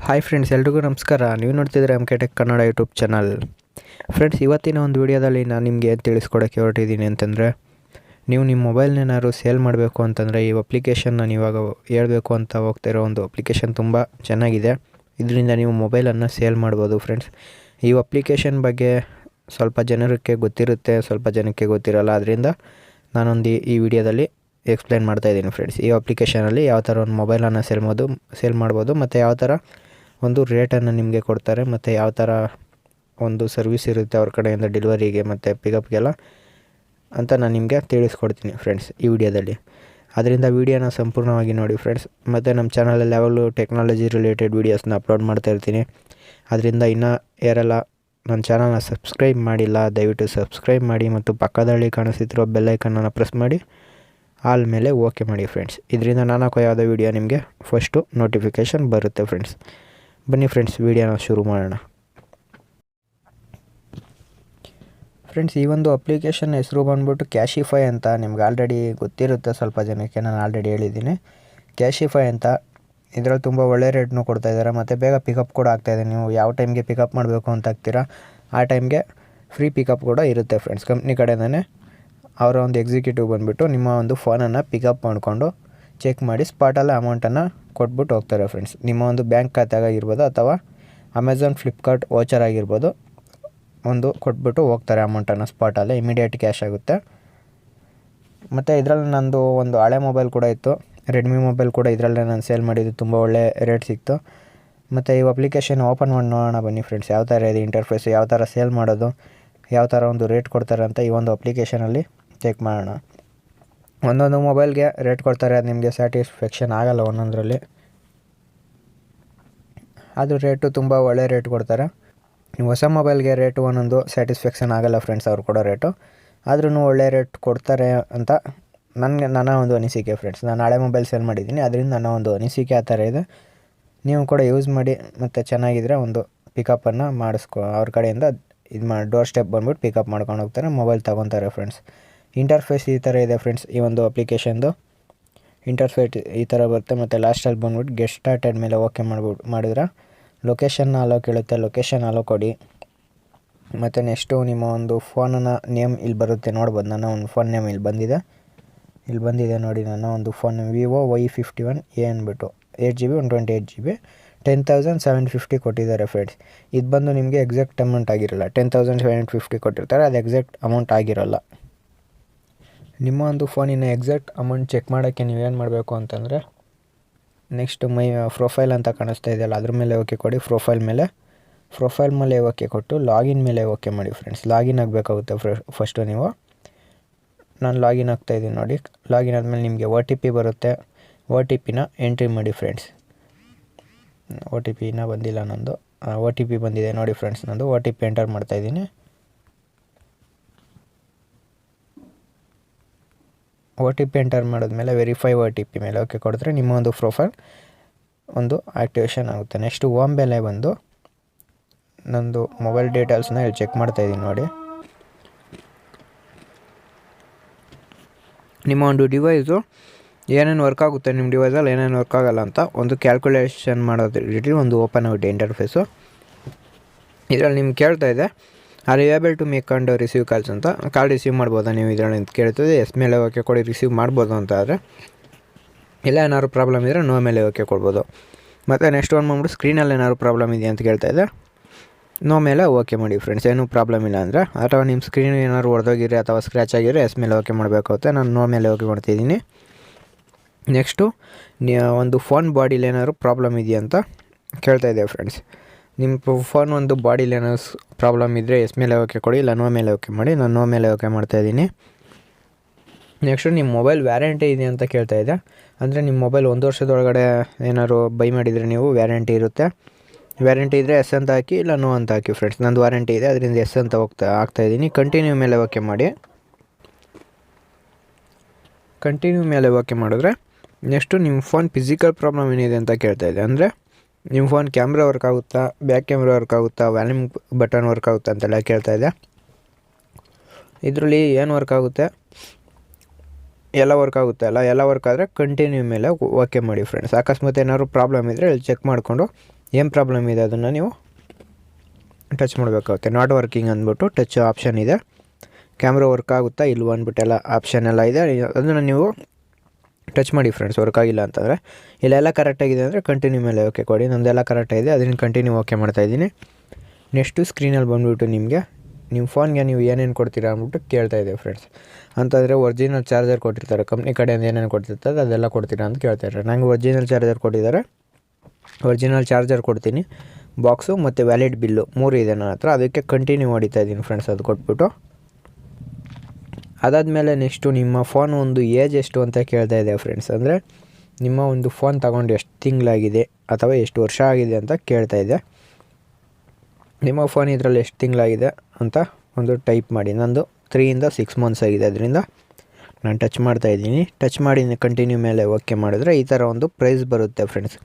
Hi friends, ಎಲ್ರಿಗೂ ನಮಸ್ಕಾರ. ನೀವು ನೋಡ್ತಿದ್ರೆ MK Tech Kannada YouTube channel. Friends, ಇವತ್ತಿನ ಒಂದು ವಿಡಿಯೋದಲ್ಲಿ ನಾನು ನಿಮಗೆ ತಿಳಿಸ್ಕೊಡೋಕ್ಕೆ ಹೊರಟಿದ್ದೀನಿ ಅಂತಂದರೆ, ನೀವು ನಿಮ್ಮ ಮೊಬೈಲ್ನೇನಾದ್ರು ಸೇಲ್ ಮಾಡಬೇಕು ಅಂತಂದರೆ ಈ ಅಪ್ಲಿಕೇಶನ್ನ ನೀವಾಗ ಹೇಳಬೇಕು ಅಂತ ಹೋಗ್ತಿರೋ ಒಂದು ಅಪ್ಲಿಕೇಶನ್ ತುಂಬ ಚೆನ್ನಾಗಿದೆ. ಇದರಿಂದ ನೀವು ಮೊಬೈಲನ್ನು ಸೇಲ್ ಮಾಡ್ಬೋದು. ಫ್ರೆಂಡ್ಸ್, ಈ ಅಪ್ಲಿಕೇಶನ್ ಬಗ್ಗೆ ಸ್ವಲ್ಪ ಜನಕ್ಕೆ ಗೊತ್ತಿರುತ್ತೆ, ಸ್ವಲ್ಪ ಜನಕ್ಕೆ ಗೊತ್ತಿರಲ್ಲ. ಅದರಿಂದ ನಾನೊಂದು ಈ ವಿಡಿಯೋದಲ್ಲಿ ಎಕ್ಸ್ಪ್ಲೈನ್ ಮಾಡ್ತಾಯಿದ್ದೀನಿ. ಫ್ರೆಂಡ್ಸ್, ಈ ಅಪ್ಲಿಕೇಶನಲ್ಲಿ ಯಾವ ಥರ ಒಂದು ಮೊಬೈಲನ್ನು ಸೇಲ್ ಮಾಡ್ಬೋದು ಮತ್ತು ಯಾವ ಥರ ಒಂದು ರೇಟನ್ನು ನಿಮಗೆ ಕೊಡ್ತಾರೆ ಮತ್ತು ಯಾವ ಥರ ಒಂದು ಸರ್ವಿಸ್ ಇರುತ್ತೆ ಅವ್ರ ಕಡೆಯಿಂದ ಡೆಲಿವರಿಗೆ ಮತ್ತು ಪಿಕಪ್ಗೆಲ್ಲ ಅಂತ ನಾನು ನಿಮಗೆ ತಿಳಿಸ್ಕೊಡ್ತೀನಿ ಫ್ರೆಂಡ್ಸ್ ಈ ವಿಡಿಯೋದಲ್ಲಿ. ಅದರಿಂದ ವಿಡಿಯೋನ ಸಂಪೂರ್ಣವಾಗಿ ನೋಡಿ ಫ್ರೆಂಡ್ಸ್. ಮತ್ತು ನಮ್ಮ ಚಾನಲಲ್ಲಿ ಯಾವಾಗಲೂ ಟೆಕ್ನಾಲಜಿ ರಿಲೇಟೆಡ್ ವೀಡಿಯೋಸ್ನ ಅಪ್ಲೋಡ್ ಮಾಡ್ತಾ ಇರ್ತೀನಿ. ಅದರಿಂದ ಇನ್ನೂ ಯಾರೆಲ್ಲ ನನ್ನ ಚಾನಲ್ನ ಸಬ್ಸ್ಕ್ರೈಬ್ ಮಾಡಿಲ್ಲ, ದಯವಿಟ್ಟು ಸಬ್ಸ್ಕ್ರೈಬ್ ಮಾಡಿ ಮತ್ತು ಪಕ್ಕದಲ್ಲಿ ಕಾಣಿಸ್ತಿರೋ ಬೆಲ್ಲೈಕನ್ನನ್ನು ಪ್ರೆಸ್ ಮಾಡಿ ಆಲ್ ಮೇಲೆ ಓಕೆ ಮಾಡಿ ಫ್ರೆಂಡ್ಸ್. ಇದರಿಂದ ನಾನು ಹಾಕೋ ಯಾವುದೋ ವೀಡಿಯೋ ನಿಮಗೆ ಫಸ್ಟು ನೋಟಿಫಿಕೇಷನ್ ಬರುತ್ತೆ ಫ್ರೆಂಡ್ಸ್. ಬನ್ನಿ ಫ್ರೆಂಡ್ಸ್, ವೀಡಿಯೋನ ಶುರು ಮಾಡೋಣ. ಫ್ರೆಂಡ್ಸ್, ಈ ಒಂದು ಅಪ್ಲಿಕೇಶನ್ ಹೆಸರು ಬಂದ್ಬಿಟ್ಟು ಕ್ಯಾಶಿಫೈ ಅಂತ. ನಿಮ್ಗೆ ಆಲ್ರೆಡಿ ಗೊತ್ತಿರುತ್ತೆ, ಸ್ವಲ್ಪ ಜನಕ್ಕೆ ನಾನು ಆಲ್ರೆಡಿ ಹೇಳಿದ್ದೀನಿ. ಕ್ಯಾಶಿಫೈ ಅಂತ ಇದರಲ್ಲಿ ತುಂಬ ಒಳ್ಳೆ ರೇಟ್ನೂ ಕೊಡ್ತಾಯಿದ್ದಾರೆ ಮತ್ತು ಬೇಗ ಪಿಕಪ್ ಕೂಡ ಆಗ್ತಾಯಿದೆ. ನೀವು ಯಾವ ಟೈಮ್ಗೆ ಪಿಕಪ್ ಮಾಡಬೇಕು ಅಂತ ಆಗ್ತೀರಾ ಆ ಟೈಮ್ಗೆ ಫ್ರೀ ಪಿಕಪ್ ಕೂಡ ಇರುತ್ತೆ ಫ್ರೆಂಡ್ಸ್. ಕಂಪ್ನಿ ಕಡೆಯಿಂದನೇ ಅವರ ಒಂದು ಎಕ್ಸಿಕ್ಯೂಟಿವ್ ಬಂದುಬಿಟ್ಟು ನಿಮ್ಮ ಒಂದು ಫೋನನ್ನು ಪಿಕಪ್ ಮಾಡಿಕೊಂಡು ಚೆಕ್ ಮಾಡಿ ಸ್ಪಾಟಲ್ಲೇ ಅಮೌಂಟನ್ನು ಕೊಟ್ಬಿಟ್ಟು ಹೋಗ್ತಾರೆ ಫ್ರೆಂಡ್ಸ್. ನಿಮ್ಮ ಒಂದು ಬ್ಯಾಂಕ್ ಖಾತೆಗಾಗಿರ್ಬೋದು ಅಥವಾ ಅಮೆಝಾನ್, ಫ್ಲಿಪ್ಕಾರ್ಟ್ ವೋಚರ್ ಆಗಿರ್ಬೋದು, ಒಂದು ಕೊಟ್ಬಿಟ್ಟು ಹೋಗ್ತಾರೆ ಅಮೌಂಟನ್ನು ಸ್ಪಾಟಲ್ಲೇ. ಇಮಿಡಿಯೇಟ್ ಕ್ಯಾಶ್ ಆಗುತ್ತೆ. ಮತ್ತು ಇದರಲ್ಲಿ ನಂದು ಒಂದು ಹಳೆ ಮೊಬೈಲ್ ಕೂಡ ಇತ್ತು, ರೆಡ್ಮಿ ಮೊಬೈಲ್ ಕೂಡ ಇದರಲ್ಲೇ ನಾನು ಸೇಲ್ ಮಾಡಿದ್ದು. ತುಂಬ ಒಳ್ಳೆ ರೇಟ್ ಸಿಕ್ತು. ಮತ್ತು ಈ ಅಪ್ಲಿಕೇಶನ್ ಓಪನ್ ಮಾಡಿ ನೋಡೋಣ ಬನ್ನಿ ಫ್ರೆಂಡ್ಸ್, ಯಾವ ಥರ ಇದೆ ಇಂಟರ್ಫೇಸ್, ಯಾವ ಥರ ಸೇಲ್ ಮಾಡೋದು, ಯಾವ ಥರ ಒಂದು ರೇಟ್ ಕೊಡ್ತಾರೆ ಅಂತ ಈ ಒಂದು ಅಪ್ಲಿಕೇಶನಲ್ಲಿ ಚೆಕ್ ಮಾಡೋಣ. ಒಂದೊಂದು ಮೊಬೈಲ್ಗೆ ರೇಟ್ ಕೊಡ್ತಾರೆ, ಅದು ನಿಮಗೆ ಸ್ಯಾಟಿಸ್ಫ್ಯಾಕ್ಷನ್ ಆಗೋಲ್ಲ ಒಂದೊಂದರಲ್ಲಿ. ಅದು ರೇಟು ತುಂಬ ಒಳ್ಳೆ ರೇಟ್ ಕೊಡ್ತಾರೆ. ಹೊಸ ಮೊಬೈಲ್ಗೆ ರೇಟು ಒಂದೊಂದು ಸ್ಯಾಟಿಸ್ಫ್ಯಾಕ್ಷನ್ ಆಗೋಲ್ಲ ಫ್ರೆಂಡ್ಸ್ ಅವ್ರು ಕೊಡೋ ರೇಟು. ಆದ್ರೂ ಒಳ್ಳೆ ರೇಟ್ ಕೊಡ್ತಾರೆ ಅಂತ ನನ್ನ ಒಂದು ಅನಿಸಿಕೆ ಫ್ರೆಂಡ್ಸ್. ನಾನು ಹಳೆ ಮೊಬೈಲ್ ಸೇಲ್ ಮಾಡಿದ್ದೀನಿ, ಅದರಿಂದ ನನ್ನ ಒಂದು ಅನಿಸಿಕೆ ಆ ಥರ ಇದೆ. ನೀವು ಕೂಡ ಯೂಸ್ ಮಾಡಿ ಮತ್ತು ಚೆನ್ನಾಗಿದ್ದರೆ ಒಂದು ಪಿಕಪ್ಪನ್ನು ಅವ್ರ ಕಡೆಯಿಂದ ಡೋರ್ ಸ್ಟೆಪ್ ಬಂದ್ಬಿಟ್ಟು ಪಿಕಪ್ ಮಾಡ್ಕೊಂಡು ಹೋಗ್ತಾರೆ, ಮೊಬೈಲ್ ತೊಗೊತಾರೆ ಫ್ರೆಂಡ್ಸ್. ಇಂಟರ್ಫೇಸ್ ಈ ಥರ ಇದೆ ಫ್ರೆಂಡ್ಸ್. ಈ ಒಂದು ಅಪ್ಲಿಕೇಶನ್ದು ಇಂಟರ್ಫೇಸ್ ಈ ಥರ ಬರುತ್ತೆ. ಮತ್ತು ಲಾಸ್ಟಲ್ಲಿ ಬಂದ್ಬಿಟ್ಟು ಗೆಟ್ ಸ್ಟಾರ್ಟೆಡ್ ಮೇಲೆ ಓಕೆ ಮಾಡಿದ್ರೆ ಲೊಕೇಶನ್ನ ಅಲೋ ಕೇಳುತ್ತೆ, ಲೊಕೇಶನ್ ಅಲೋ ಕೊಡಿ. ಮತ್ತು ನೆಕ್ಸ್ಟು ನಿಮ್ಮ ಒಂದು ಫೋನನ್ನು ನೇಮ್ ಇಲ್ಲಿ ಬರುತ್ತೆ, ನೋಡ್ಬೋದು. ನನ್ನ ಒಂದು ಫೋನ್ ನೇಮ್ ಇಲ್ಲಿ ಬಂದಿದೆ ನೋಡಿ. ನನ್ನ ಒಂದು ಫೋನ್ ವಿವೋ Y51A ಅಂದ್ಬಿಟ್ಟು 8GB 128GB 10,750 ಕೊಟ್ಟಿದ್ದಾರೆ ಫ್ರೆಂಡ್ಸ್. ಇದು ಬಂದು ನಿಮಗೆ ಎಕ್ಸಾಕ್ಟ್ ಅಮೌಂಟ್ ಆಗಿರಲ್ಲ. 10,750 ಕೊಟ್ಟಿರ್ತಾರೆ, ಅದು ಎಕ್ಸಾಕ್ಟ್ ಅಮೌಂಟ್ ಆಗಿರೋಲ್ಲ. ನಿಮ್ಮ ಒಂದು ಫೋನಿನ ಎಕ್ಸಾಕ್ಟ್ ಅಮೌಂಟ್ ಚೆಕ್ ಮಾಡೋಕ್ಕೆ ನೀವೇನು ಮಾಡಬೇಕು ಅಂತಂದರೆ, ನೆಕ್ಸ್ಟ್ ಮೈ ಪ್ರೊಫೈಲ್ ಅಂತ ಕಾಣಿಸ್ತಾ ಇದೆಯಲ್ಲ, ಅದ್ರ ಮೇಲೆ ಓಕೆ ಕೊಡಿ. ಪ್ರೊಫೈಲ್ ಮೇಲೆ ಓಕೆ ಕೊಟ್ಟು ಲಾಗಿನ್ ಮೇಲೆ ಓಕೆ ಮಾಡಿ ಫ್ರೆಂಡ್ಸ್. ಲಾಗಿನ್ ಆಗಬೇಕಾಗುತ್ತೆ ಫಸ್ಟು ನೀವು. ನಾನು ಲಾಗಿನ್ ಆಗ್ತಾಯಿದ್ದೀನಿ ನೋಡಿ. ಲಾಗಿನ್ ಆದಮೇಲೆ ನಿಮಗೆ OTP ಬರುತ್ತೆ. OTPನ ಎಂಟ್ರಿ ಮಾಡಿ ಫ್ರೆಂಡ್ಸ್. OTP ಇನ್ನೂ ಬಂದಿಲ್ಲ ನಂದು. OTP ಬಂದಿದೆ ನೋಡಿ ಫ್ರೆಂಡ್ಸ್. ನಂದು OTP ಎಂಟರ್ ಮಾಡ್ತಾಯಿದ್ದೀನಿ. OTP ಎಂಟರ್ ಮಾಡಿದ್ಮೇಲೆ ವೆರಿಫೈ OTP ಮೇಲೆ ಓಕೆ ಕೊಡಿದ್ರೆ ನಿಮ್ಮ ಒಂದು ಪ್ರೊಫೈಲ್ ಒಂದು ಆ್ಯಕ್ಟಿವೇಶನ್ ಆಗುತ್ತೆ. ನೆಕ್ಸ್ಟು ಹೋಮ್ ಮೇಲೆ ಬಂದು ನಂದು ಮೊಬೈಲ್ ಡೀಟೇಲ್ಸ್ನ ಇಲ್ಲಿ ಚೆಕ್ ಮಾಡ್ತಾಯಿದ್ದೀನಿ ನೋಡಿ. ನಿಮ್ಮ ಒಂದು ಡಿವೈಸು ಏನೇನು ವರ್ಕ್ ಆಗುತ್ತೆ, ನಿಮ್ಮ ಡಿವೈಸಲ್ಲಿ ಏನೇನು ವರ್ಕ್ ಆಗೋಲ್ಲ ಅಂತ ಒಂದು ಕ್ಯಾಲ್ಕುಲೇಷನ್ ಮಾಡೋದ್ರ ರೀತಿ ಒಂದು ಓಪನ್ ಆಗುತ್ತೆ ಇಂಟರ್ಫೇಸು. ಇದರಲ್ಲಿ ನಿಮ್ಗೆ ಕೇಳ್ತಾ ಇದೆ, are you able to make and receive calls ಅಂತ. ಕಾಲ್ ರಿಸೀವ್ ಮಾಡ್ಬೋದಾ ನೀವು ಇದರಲ್ಲಿ ಅಂತ ಕೇಳ್ತದೆ. ಎಸ್ ಮೇಲೆ ಓಕೆ ಕೊಡಿ, ರಿಸೀವ್ ಮಾಡ್ಬೋದು ಅಂತ. ಆದರೆ ಇಲ್ಲ ಏನಾದ್ರು ಪ್ರಾಬ್ಲಮ್ ಇದ್ದರೆ ನೋ ಮೇಲೆ ಓಕೆ ಕೊಡ್ಬೋದು. ಮತ್ತು ನೆಕ್ಸ್ಟ್ ಒಂದು ಬಂದ್ಬಿಟ್ಟು ಸ್ಕ್ರೀನಲ್ಲಿ ಏನಾದ್ರು ಪ್ರಾಬ್ಲಮ್ ಇದೆಯಾ ಅಂತ ಕೇಳ್ತಾ ಇದೆ, ನೋ ಮೇಲೆ ಓಕೆ ಮಾಡಿ ಫ್ರೆಂಡ್ಸ್. ಏನೂ ಪ್ರಾಬ್ಲಮ್ ಇಲ್ಲ ಅಂದರೆ, ಅಥವಾ ನಿಮ್ಮ ಸ್ಕ್ರೀನ್ ಏನಾದ್ರು ಹೊಡೆದೋಗಿದ್ರೆ ಅಥವಾ ಸ್ಕ್ರ್ಯಾಚ್ ಆಗಿದ್ರೆ ಎಸ್ ಮೇಲೆ ಓಕೆ ಮಾಡಬೇಕಾಗುತ್ತೆ. ನಾನು ನೋ ಮೇಲೆ ಓಕೆ ಮಾಡ್ತಿದ್ದೀನಿ. ನೆಕ್ಸ್ಟು ಒಂದು ಫೋನ್ ಬಾಡಿಲಿ ಏನಾದ್ರು ಪ್ರಾಬ್ಲಮ್ ಇದೆಯಾ ಅಂತ ಕೇಳ್ತಾ ಇದೆ ಫ್ರೆಂಡ್ಸ್. ನಿಮ್ಮ ಫೋನ್ ಒಂದು ಬಾಡಿಲಿ ಏನಾದ್ರು ಪ್ರಾಬ್ಲಮ್ ಇದ್ದರೆ ಎಸ್ ಮೇಲೆ ಓಕೆ ಕೊಡಿ, ಇಲ್ಲ ನೋ ಮೇಲೆ ಓಕೆ ಮಾಡಿ. ನಾನು ನೋ ಮೇಲೆ ಓಕೆ ಮಾಡ್ತಾಯಿದ್ದೀನಿ. ನೆಕ್ಸ್ಟು ನಿಮ್ಮ ಮೊಬೈಲ್ ವ್ಯಾರಂಟಿ ಇದೆ ಅಂತ ಕೇಳ್ತಾ ಇದೆ. ಅಂದರೆ ನಿಮ್ಮ ಮೊಬೈಲ್ 1 ವರ್ಷದೊಳಗಡೆ ಏನಾದ್ರು ಬೈ ಮಾಡಿದರೆ ನೀವು ವ್ಯಾರಂಟಿ ಇರುತ್ತೆ. ವ್ಯಾರಂಟಿ ಇದ್ದರೆ ಎಸ್ ಅಂತ ಹಾಕಿ, ಇಲ್ಲ ನೋ ಅಂತ ಹಾಕಿ ಫ್ರೆಂಡ್ಸ್. ನಂದು ವಾರಂಟಿ ಇದೆ, ಅದರಿಂದ ಎಸ್ ಅಂತ ಹಾಕ್ತಾಯಿದ್ದೀನಿ. ಕಂಟಿನ್ಯೂ ಮೇಲೆ ಓಕೆ ಮಾಡಿ. ಕಂಟಿನ್ಯೂ ಮೇಲೆ ಓಕೆ ಮಾಡಿದ್ರೆ ನೆಕ್ಸ್ಟು ನಿಮ್ಮ ಫೋನ್ ಫಿಸಿಕಲ್ ಪ್ರಾಬ್ಲಮ್ ಏನಿದೆ ಅಂತ ಕೇಳ್ತಾ ಇದೆ. ಅಂದರೆ ನಿಮ್ಮ ಫೋನ್ ಕ್ಯಾಮ್ರಾ ವರ್ಕ್ ಆಗುತ್ತಾ, ಬ್ಯಾಕ್ ಕ್ಯಾಮ್ರಾ ವರ್ಕ್ ಆಗುತ್ತಾ, ವ್ಯಾಲ್ಯೂಮ್ ಬಟನ್ ವರ್ಕ್ ಆಗುತ್ತಾ ಅಂತೆಲ್ಲ ಕೇಳ್ತಾ ಇದೆ. ಇದರಲ್ಲಿ ಏನು ವರ್ಕ್ ಆಗುತ್ತೆ, ಎಲ್ಲ ವರ್ಕ್ ಆಗುತ್ತೆ ಅಲ್ಲ. ಎಲ್ಲ ವರ್ಕ್ ಆದರೆ ಕಂಟಿನ್ಯೂ ಮೇಲೆ ಓಕೆ ಮಾಡಿ ಫ್ರೆಂಡ್ಸ್. ಅಕಸ್ಮಾತ್ ಏನಾದ್ರು ಪ್ರಾಬ್ಲಮ್ ಇದ್ದರೆ ಇಲ್ಲಿ ಚೆಕ್ ಮಾಡಿಕೊಂಡು ಏನು ಪ್ರಾಬ್ಲಮ್ ಇದೆ ಅದನ್ನು ನೀವು ಟಚ್ ಮಾಡಬೇಕಾಗುತ್ತೆ. ನಾಟ್ ವರ್ಕಿಂಗ್ ಅಂದ್ಬಿಟ್ಟು ಟಚ್ ಆಪ್ಷನ್ ಇದೆ. ಕ್ಯಾಮ್ರಾ ವರ್ಕ್ ಆಗುತ್ತಾ ಇಲ್ವ ಅಂದ್ಬಿಟ್ಟೆಲ್ಲ ಆಪ್ಷನ್ ಎಲ್ಲ ಇದೆ. ಅದನ್ನು ನೀವು ಟಚ್ ಮಾಡಿ ಫ್ರೆಂಡ್ಸ್. ವರ್ಕ್ ಆಗಿಲ್ಲ ಅಂತಂದರೆ. ಇಲ್ಲೆಲ್ಲ ಕರೆಕ್ಟಾಗಿದೆ ಅಂದರೆ ಕಂಟಿನ್ಯೂ ಮೇಲೆ ಓಕೆ ಕೊಡಿ. ನಮ್ಮದೆಲ್ಲ ಕರೆಕ್ಟಾಗಿದೆ, ಅದನ್ನು ಕಂಟಿನ್ಯೂ ಓಕೆ ಮಾಡ್ತಾಯಿದ್ದೀನಿ. ನೆಕ್ಸ್ಟು ಸ್ಕ್ರೀನಲ್ಲಿ ಬಂದುಬಿಟ್ಟು ನಿಮಗೆ ನಿಮ್ಮ ಫೋನ್ಗೆ ನೀವು ಏನೇನು ಕೊಡ್ತೀರಾ ಅಂದ್ಬಿಟ್ಟು ಕೇಳ್ತಾಯಿದೆ ಫ್ರೆಂಡ್ಸ್. ಅಂತಂದರೆ ಒರಿಜಿನಲ್ ಚಾರ್ಜರ್ ಕೊಟ್ಟಿರ್ತಾರೆ, ಕಂಪ್ನಿ ಕಡೆಯಿಂದ ಏನೇನು ಕೊಡ್ತಿರ್ತಾರೆ ಅದೆಲ್ಲ ಕೊಡ್ತೀರಾ ಅಂತ ಕೇಳ್ತಾಯಿದ್ದಾರೆ. ನಂಗೆ ಒರಿಜಿನಲ್ ಚಾರ್ಜರ್ ಕೊಟ್ಟಿದ್ದಾರೆ, ಒರಿಜಿನಲ್ ಚಾರ್ಜರ್ ಕೊಡ್ತೀನಿ, ಬಾಕ್ಸು ಮತ್ತು ವ್ಯಾಲಿಡ್ ಬಿಲ್ಲು 3 ಇದೆ ನನ್ನ ಹತ್ರ. ಅದಕ್ಕೆ ಕಂಟಿನ್ಯೂ ಹೊಡಿತಾ ಇದ್ದೀನಿ ಫ್ರೆಂಡ್ಸ್. ಅದು ಕೊಟ್ಬಿಟ್ಟು ಅದಾದಮೇಲೆ ನೆಕ್ಸ್ಟು ನಿಮ್ಮ ಫೋನ್ ಒಂದು ಏಜ್ ಎಷ್ಟು ಅಂತ ಕೇಳ್ತಾ ಇದೆ ಫ್ರೆಂಡ್ಸ್. ಅಂದರೆ ನಿಮ್ಮ ಒಂದು ಫೋನ್ ತಗೊಂಡು ಎಷ್ಟು ತಿಂಗಳಾಗಿದೆ ಅಥವಾ ಎಷ್ಟು ವರ್ಷ ಆಗಿದೆ ಅಂತ ಕೇಳ್ತಾ ಇದೆ. ನಿಮ್ಮ ಫೋನ್ ಇದರಲ್ಲಿ ಎಷ್ಟು ತಿಂಗಳಾಗಿದೆ ಅಂತ ಒಂದು ಟೈಪ್ ಮಾಡಿ. ನಂದು 3 to 6 months ಆಗಿದೆ, ಅದರಿಂದ ನಾನು ಟಚ್ ಮಾಡ್ತಾಯಿದ್ದೀನಿ. ಟಚ್ ಮಾಡಿ ಕಂಟಿನ್ಯೂ ಮೇಲೆ ಓಕೆ ಮಾಡಿದ್ರೆ ಈ ಥರ ಒಂದು ಪ್ರೈಸ್ ಬರುತ್ತೆ ಫ್ರೆಂಡ್ಸ್.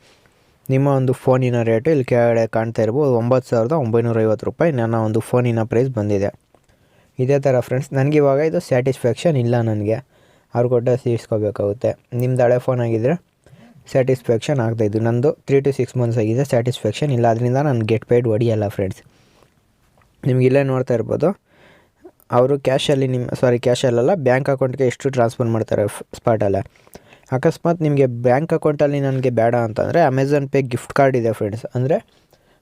ನಿಮ್ಮ ಒಂದು ಫೋನಿನ ರೇಟು ಇಲ್ಲಿ ಕೆಳಗಡೆ ಕಾಣ್ತಾ ಇರ್ಬೋದು, 9,950 ರೂಪಾಯಿ ನನ್ನ ಒಂದು ಫೋನಿನ ಪ್ರೈಸ್ ಬಂದಿದೆ. ಇದೇ ಥರ ಫ್ರೆಂಡ್ಸ್. ನನಗಿವಾಗ ಇದು ಸ್ಯಾಟಿಸ್ಫ್ಯಾಕ್ಷನ್ ಇಲ್ಲ, ನನಗೆ ಅವ್ರು ಕೊಟ್ಟ ತೀರಿಸ್ಕೋಬೇಕಾಗುತ್ತೆ. ನಿಮ್ದು ಹಳೆ ಫೋನ್ ಆಗಿದ್ದರೆ ಸ್ಯಾಟಿಸ್ಫ್ಯಾಕ್ಷನ್ ಆಗ್ತಾಯಿದ್ದು. ನಂದು 3 to 6 months ಆಗಿದೆ, ಸ್ಯಾಟಿಸ್ಫ್ಯಾಕ್ಷನ್ ಇಲ್ಲ, ಅದರಿಂದ ನಾನು ಗೆಟ್ ಪೇಯ್ಡ್ ಹೊಡಿಯಲ್ಲ ಫ್ರೆಂಡ್ಸ್. ನಿಮ್ಗೆ ಇಲ್ಲೇ ನೋಡ್ತಾ ಇರ್ಬೋದು, ಅವರು ಕ್ಯಾಶಲ್ಲಲ್ಲ ಬ್ಯಾಂಕ್ ಅಕೌಂಟ್ಗೆ ಎಷ್ಟು ಟ್ರಾನ್ಸ್ಫರ್ ಮಾಡ್ತಾರೆ ಸ್ಪಾಟಲ್ಲೇ. ಅಕಸ್ಮಾತ್ ನಿಮಗೆ ಬ್ಯಾಂಕ್ ಅಕೌಂಟಲ್ಲಿ ನನಗೆ ಬೇಡ ಅಂತಂದರೆ ಅಮೆಝಾನ್ ಪೇ ಗಿಫ್ಟ್ ಕಾರ್ಡ್ ಇದೆ ಫ್ರೆಂಡ್ಸ್. ಅಂದರೆ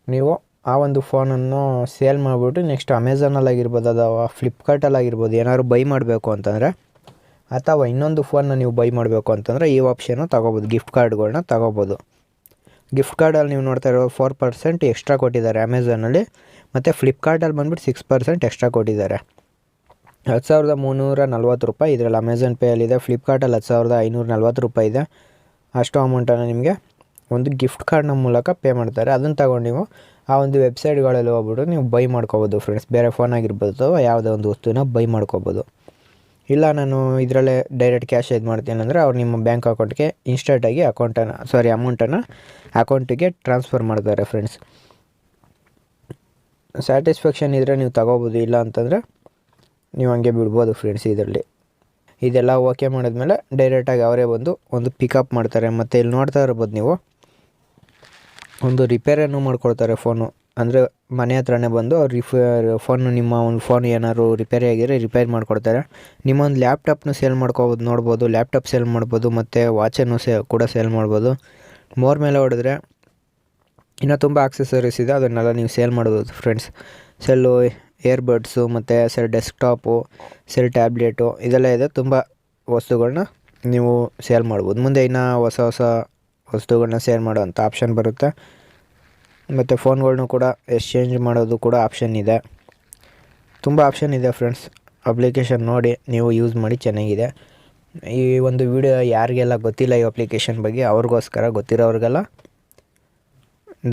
ನೀವು ಆ ಒಂದು ಫೋನನ್ನು ಸೇಲ್ ಮಾಡಿಬಿಟ್ಟು ನೆಕ್ಸ್ಟ್ ಅಮೆಝಾನಲ್ಲಾಗಿರ್ಬೋದು ಅಥವಾ ಫ್ಲಿಪ್ಕಾರ್ಟಲ್ಲಾಗಿರ್ಬೋದು ಏನಾದ್ರು ಬೈ ಮಾಡಬೇಕು ಅಂತಂದರೆ, ಅಥವಾ ಇನ್ನೊಂದು ಫೋನ್ನ ನೀವು ಬೈ ಮಾಡಬೇಕು ಅಂತಂದರೆ ಈ ಆಪ್ಷನ್ನು ತೊಗೋಬೋದು, ಗಿಫ್ಟ್ ಕಾರ್ಡ್ಗಳನ್ನ ತೊಗೋಬೋದು. ಗಿಫ್ಟ್ ಕಾರ್ಡಲ್ಲಿ ನೀವು ನೋಡ್ತಾ ಇರೋ 4% ಎಕ್ಸ್ಟ್ರಾ ಕೊಟ್ಟಿದ್ದಾರೆ ಅಮೆಝಾನಲ್ಲಿ, ಮತ್ತು ಫ್ಲಿಪ್ಕಾರ್ಟಲ್ಲಿ ಬಂದುಬಿಟ್ಟು 6% ಎಕ್ಸ್ಟ್ರಾ ಕೊಟ್ಟಿದ್ದಾರೆ. 10,340 ರೂಪಾಯಿ ಇದರಲ್ಲಿ ಅಮೆಝಾನ್ ಪೇಯಲ್ಲಿದೆ. ಫ್ಲಿಪ್ಕಾರ್ಟಲ್ಲಿ 10,540 ರೂಪಾಯಿ ಇದೆ. ಅಷ್ಟು ಅಮೌಂಟನ್ನು ನಿಮಗೆ ಒಂದು ಗಿಫ್ಟ್ ಕಾರ್ಡ್ನ ಮೂಲಕ ಪೇ ಮಾಡ್ತಾರೆ. ಅದನ್ನು ತಗೊಂಡು ನೀವು ಆ ಒಂದು ವೆಬ್ಸೈಟ್ಗಳಲ್ಲಿ ಹೋಗ್ಬಿಟ್ಟು ನೀವು ಬೈ ಮಾಡ್ಕೋಬೋದು ಫ್ರೆಂಡ್ಸ್. ಬೇರೆ ಫೋನ್ ಆಗಿರ್ಬೋದು ಅಥವಾ ಯಾವುದೇ ಒಂದು ವಸ್ತುನ ಬೈ ಮಾಡ್ಕೋಬೋದು. ಇಲ್ಲ ನಾನು ಇದರಲ್ಲೇ ಡೈರೆಕ್ಟ್ ಕ್ಯಾಶ್ ಇದು ಮಾಡ್ತೀನಿ ಅಂದರೆ ಅವ್ರು ನಿಮ್ಮ ಬ್ಯಾಂಕ್ ಅಕೌಂಟ್ಗೆ ಇನ್ಸ್ಟೆಂಟಾಗಿ ಅಮೌಂಟನ್ನು ಅಕೌಂಟಿಗೆ ಟ್ರಾನ್ಸ್ಫರ್ ಮಾಡ್ತಾರೆ ಫ್ರೆಂಡ್ಸ್. ಸ್ಯಾಟಿಸ್ಫ್ಯಾಕ್ಷನ್ ಇದ್ದರೆ ನೀವು ತಗೋಬೋದು, ಇಲ್ಲ ಅಂತಂದರೆ ನೀವು ಹಂಗೆ ಬಿಡ್ಬೋದು ಫ್ರೆಂಡ್ಸ್. ಇದೆಲ್ಲ ಓಕೆ ಮಾಡಿದ್ಮೇಲೆ ಡೈರೆಕ್ಟಾಗಿ ಅವರೇ ಬಂದು ಒಂದು ಪಿಕಪ್ ಮಾಡ್ತಾರೆ. ಮತ್ತು ಇಲ್ಲಿ ನೋಡ್ತಾ ಇರ್ಬೋದು ನೀವು, ಒಂದು ರಿಪೇರಿಯನ್ನು ಮಾಡ್ಕೊಡ್ತಾರೆ ಫೋನು. ಅಂದರೆ ಮನೆ ಹತ್ರನೇ ಬಂದು ಅವ್ರು ನಿಮ್ಮ ಒಂದು ಫೋನ್ ಏನಾದ್ರು ರಿಪೇರಿ ಆಗಿದ್ರೆ ರಿಪೇರ್ ಮಾಡಿಕೊಡ್ತಾರೆ. ನಿಮ್ಮ ಒಂದು ಲ್ಯಾಪ್ಟಾಪ್ನು ಸೇಲ್ ಮಾಡ್ಕೋಬೋದು, ನೋಡ್ಬೋದು. ಲ್ಯಾಪ್ಟಾಪ್ ಸೇಲ್ ಮಾಡ್ಬೋದು, ಮತ್ತು ವಾಚನ್ನು ಕೂಡ ಸೇಲ್ ಮಾಡ್ಬೋದು. ಮೋರ್ ಮೇಲೆ ಹೊಡೆದ್ರೆ ಇನ್ನೂ ತುಂಬ ಆಕ್ಸೆಸರೀಸ್ ಇದೆ, ಅದನ್ನೆಲ್ಲ ನೀವು ಸೇಲ್ ಮಾಡ್ಬೋದು ಫ್ರೆಂಡ್ಸ್. ಸೆಲ್ಲು, ಏರ್ಬಡ್ಸು, ಮತ್ತು ಡೆಸ್ಕ್ಟಾಪು, ಟ್ಯಾಬ್ಲೆಟು ಇದೆಲ್ಲ ಇದೆ. ತುಂಬ ವಸ್ತುಗಳನ್ನ ನೀವು ಸೇಲ್ ಮಾಡ್ಬೋದು. ಮುಂದೆ ಇನ್ನೂ ಹೊಸ ವಸ್ತುಗಳನ್ನ ಸೇಲ್ ಮಾಡೋವಂಥ ಆಪ್ಷನ್ ಬರುತ್ತೆ. ಮತ್ತು ಫೋನ್ಗಳ್ನು ಕೂಡ ಎಕ್ಸ್ಚೇಂಜ್ ಮಾಡೋದು ಕೂಡ ಆಪ್ಷನ್ ಇದೆ. ತುಂಬ ಆಪ್ಷನ್ ಇದೆ ಫ್ರೆಂಡ್ಸ್. ಅಪ್ಲಿಕೇಶನ್ ನೋಡಿ ನೀವು ಯೂಸ್ ಮಾಡಿ, ಚೆನ್ನಾಗಿದೆ. ಈ ಒಂದು ವಿಡಿಯೋ ಯಾರಿಗೆಲ್ಲ ಗೊತ್ತಿಲ್ಲ ಈ ಅಪ್ಲಿಕೇಶನ್ ಬಗ್ಗೆ ಅವ್ರಿಗೋಸ್ಕರ, ಗೊತ್ತಿರೋರಿಗೆಲ್ಲ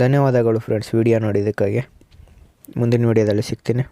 ಧನ್ಯವಾದಗಳು ಫ್ರೆಂಡ್ಸ್ ವಿಡಿಯೋ ನೋಡಿದ್ದಕ್ಕಾಗಿ. ಮುಂದಿನ ವಿಡಿಯೋದಲ್ಲಿ ಸಿಗ್ತೀನಿ.